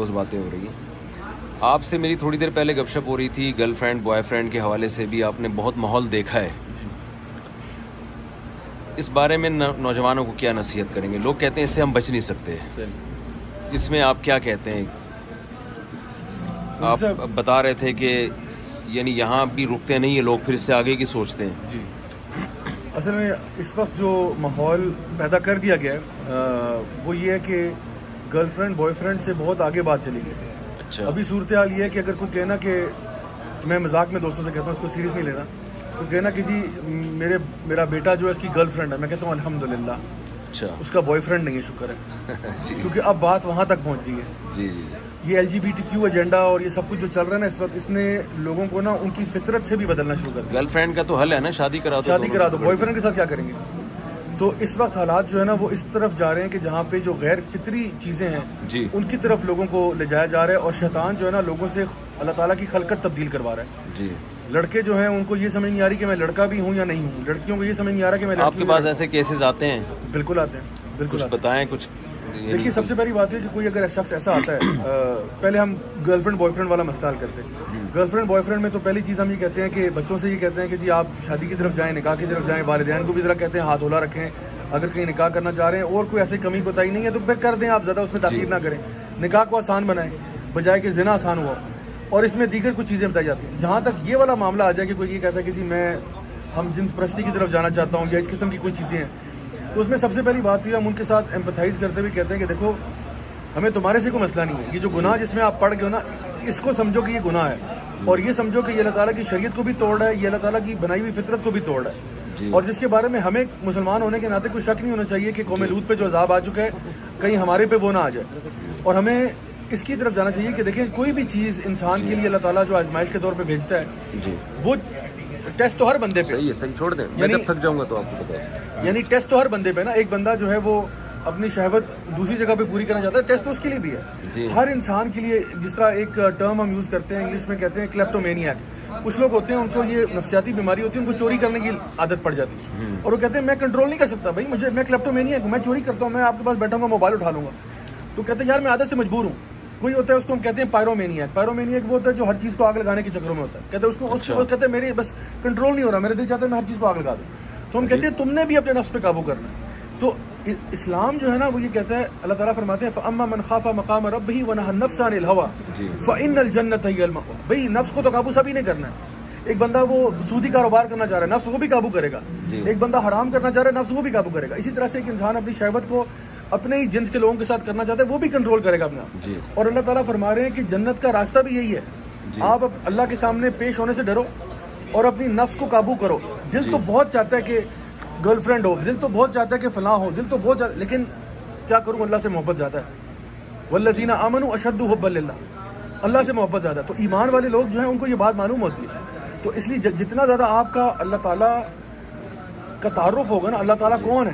روز باتیں ہو رہی ہیں. آپ سے میری تھوڑی دیر پہلے گپ شپ ہو رہی تھی گرل فرینڈ بوائے فرینڈ کے حوالے سے بھی. آپ نے بہت ماحول دیکھا ہے, اس بارے میں نوجوانوں کو کیا نصیحت کریں گے؟ لوگ کہتے ہیں اس سے ہم بچ نہیں سکتے, اس میں آپ کیا کہتے ہیں؟ آپ بتا رہے تھے کہ یعنی یہاں بھی رکتے نہیں ہیں لوگ, پھر اس سے آگے کی سوچتے ہیں. جی, اصل میں اس وقت جو ماحول پیدا کر دیا گیا ہے وہ یہ ہے کہ گرل فرینڈ بوائے فرینڈ سے بہت آگے بات چلی گئی. اچھا, ابھی صورتحال یہ ہے کہ اگر کوئی کہنا کہ میں مذاق میں دوستوں سے کہتا ہوں, اس کو سیریس نہیں لینا, تو کہنا کہ جی میرا بیٹا جو ہے اس کی گرل فرینڈ ہے, میں کہتا ہوں الحمدللہ اچھا, اس کا بوائے فرینڈ نہیں ہے, شکر ہے. کیونکہ اب بات وہاں تک پہنچ گئی ہے. جی جی, یہ LGBTQ ایجنڈا اور یہ سب کچھ جو چل رہا ہے نا اس وقت, اس نے لوگوں کو نا ان کی فطرت سے بھی بدلنا شروع کر دیا. گرل فرینڈ کا تو حل ہے نا, شادی کرا دو. بوائے فرینڈ کے ساتھ کیا کریں گے؟ تو اس وقت حالات جو ہے نا وہ اس طرف جا رہے ہیں کہ جہاں پہ جو غیر فطری چیزیں ہیں جی ان کی طرف لوگوں کو لے جایا جا رہا ہے, اور شیطان جو ہے نا لوگوں سے اللہ تعالیٰ کی خلقت تبدیل کروا رہا ہے. جی, لڑکے جو ہیں ان کو یہ سمجھ نہیں آ رہی کہ میں لڑکا بھی ہوں یا نہیں ہوں, لڑکیوں کو یہ سمجھ نہیں آ رہا کہ میں آپ کے پاس ایسے کیسز آتے ہیں؟ بالکل آتے ہیں, بالکل کچھ بتائیں. کچھ دیکھیے, سب سے پہلی بات ہے کہ کوئی اگر شخص ایسا آتا ہے, پہلے ہم گرل فرینڈ بوائے فرینڈ والا مسئلہ حل کرتے ہیں. گرل فرینڈ بوائے فرینڈ میں تو پہلی چیز ہم یہ کہتے ہیں کہ بچوں سے یہ کہتے ہیں کہ جی آپ شادی کی طرف جائیں, نکاح کی طرف جائیں, والدین کو بھی ذرا کہتے ہیں ہاتھ دھولا رکھیں, اگر کہیں نکاح کرنا چاہ رہے ہیں اور کوئی ایسی کمی کوتاہی نہیں ہے تو پھر کر دیں, آپ زیادہ اس میں تاخیر نہ کریں. نکاح کو آسان بنائیں بجائے کہ زنا آسان ہوا, اور اس میں دیگر کچھ چیزیں بتائی جاتی ہیں. جہاں تک یہ والا معاملہ آ جائے کہ کوئی یہ کہتا ہے کہ جی ہم جنس پرستی کی طرف جانا چاہتا ہوں یا اس قسم کی کوئی چیزیں ہیں, تو اس میں سب سے پہلی بات یہ ہم ان کے ساتھ ایمپتھائز کرتے ہوئے کہتے ہیں کہ دیکھو ہمیں تمہارے سے کوئی مسئلہ نہیں ہے, یہ جو گناہ جس میں آپ پڑھ گئے ہو نا اس کو سمجھو کہ یہ گناہ ہے, اور یہ سمجھو کہ یہ اللہ تعالیٰ کی شریعت کو بھی توڑ رہا ہے, یہ اللہ تعالیٰ کی بنائی ہوئی فطرت کو بھی توڑ رہا ہے, اور جس کے بارے میں ہمیں مسلمان ہونے کے ناطے کوئی شک نہیں ہونا چاہیے کہ قوم لوط پہ جو عذاب آ چکا ہے کہیں ہمارے پہ وہ نہ آ جائے. اور ہمیں اس کی طرف جانا چاہیے کہ دیکھیں کوئی بھی چیز انسان کے لیے اللہ تعالیٰ جو آزمائش کے طور پہ بھیجتا ہے وہ ٹیسٹ تو ہر بندے پہ, صحیح چھوڑ دیں, میں جب تھک جاؤں گا تو آپ کو بتائیں, یعنی ٹیسٹ تو ہر بندے پہ نا. ایک بندہ جو ہے وہ اپنی شہوت دوسری جگہ پہ پوری کرنا چاہتا ہے, ٹیسٹ تو اس کے لیے بھی ہے. ہر انسان کے لیے, جس طرح ایک ٹرم ہم یوز کرتے ہیں انگلش میں کہتے ہیں کلیپٹومینیاک, کچھ لوگ ہوتے ہیں ان کو یہ نفسیاتی بیماری ہوتی ہے, ان کو چوری کرنے کی عادت پڑ جاتی ہے, اور وہ کہتے ہیں میں کنٹرول نہیں کر سکتا بھائی, میں کلیپٹومینیاک ہوں, میں چوری کرتا ہوں, میں آپ کے پاس بیٹھا ہوں گا موبائل اٹھا لوں گا, تو کہتے ہیں یار میں عادت سے مجبور ہوں. کوئی ہوتا ہے اس کو ہم کہتے ہیں پائرومینیاک وہ ہوتا ہے جو ہر چیز کو آگ لگانے کے چکروں میں ہوتا ہے, کہتے ہیں اس کو کہتے ہیں میری بس کنٹرول نہیں ہو رہا, میرے دل چاہتا ہے میں ہر چیز کو آگ لگا دوں. تو ہم کہتے ہیں تم نے بھی اپنے نفس پہ قابو کرنا ہے. تو اسلام جو ہے نا وہ یہ کہتا ہے, اللہ تعالیٰ فرماتے ہیں فَأَمَّا مَنْ خَافَ مَقَامَ رَبِّهِ وَنَهَى النَّفْسَ عَنِ الْهَوَىٰ فَإِنَّ الْجَنَّةَ هِيَ الْمَأْوَىٰ. بھائی نفس کو تو قابو سبھی نے کرنا ہے. ایک بندہ وہ سودی کاروبار کرنا چاہ رہا ہے, نفس وہ بھی قابو کرے گا. ایک بندہ حرام کرنا چاہ رہا ہے, نفس وہ بھی قابو کرے گا. اسی طرح سے ایک انسان اپنی شہوت کو اپنے ہی جنس کے لوگوں کے ساتھ کرنا چاہتا ہے, وہ بھی کنٹرول کرے گا اپنا. اور اللہ تعالیٰ فرما رہے ہیں کہ جنت کا راستہ بھی یہی ہے, آپ اللہ کے سامنے پیش ہونے سے ڈرو اور اپنی نفس کو قابو کرو. دل تو بہت چاہتا ہے کہ گرل فرینڈ ہو, دل تو بہت چاہتا ہے کہ فلاں ہو, دل تو بہت چاہتا ہے, لیکن کیا کروں, اللہ سے محبت زیادہ ہے. والذین آمنوا اشد حبا للہ, اللہ سے محبت زیادہ. تو ایمان والے لوگ جو ہیں ان کو یہ بات معلوم ہوتی ہے. تو اس لیے جتنا زیادہ آپ کا اللہ تعالیٰ کا تعارف ہوگا نا, اللہ تعالیٰ کون ہے,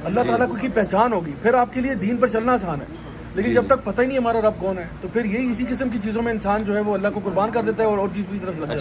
اللہ تعالیٰ کی پہچان ہوگی, پھر آپ کے لیے دین پر چلنا آسان ہے. لیکن جب تک پتہ ہی نہیں ہمارا رب کون ہے تو پھر یہی اسی قسم کی چیزوں میں انسان جو ہے وہ اللہ کو قربان کر دیتا ہے اور چیز بھی طرف لگ جاتا ہے.